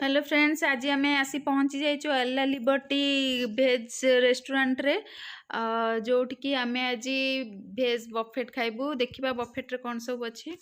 Hello friends, आज आम आसी पहुँची जाइए एला लिबर्टी भेज रेस्टोरेंट रे जोटिकी आम आज भेज बफेट खाइबू। देखिबा बफेट रे कौन सब अच्छी।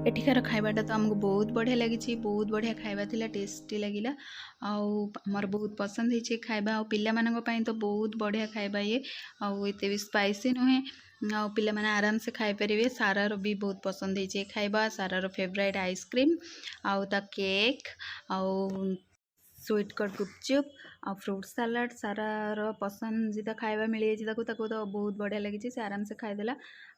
एठिकार खाइबाटा तो आमको बहुत बढ़िया लगी, बहुत बढ़िया खाइबा थिला, टेस्टी लगिला। आमर बहुत पसंद होइछे खाइबा। आ पिला मानक पई तो बहुत बढ़िया खाइबा ये। आउ एते भी स्पाइसी नुहे। आ पिला माने आराम से खाइ परिबे। सारार भी बहुत पसंद होइछे खाइबा। सारार फेवरेट आइसक्रीम आउ ता केक आउ स्वीट कट गुपचुप आ फ्रूट सालाड सारार पसंदीदा खाଇବା मिल जाइए। ताको तो बहुत बढ़िया लगी, से आराम से खाईदेला।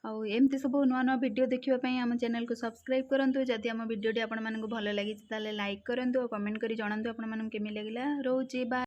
आमती सब नुआ नुआ वीडियो देखा आम चैनल को सब्सक्राइब करूँ। जदि आम वीडियोटी आपको भल लगी लाइक करूँ और कमेंट कर जनातु आपको केमी लगे। रोचे बाय।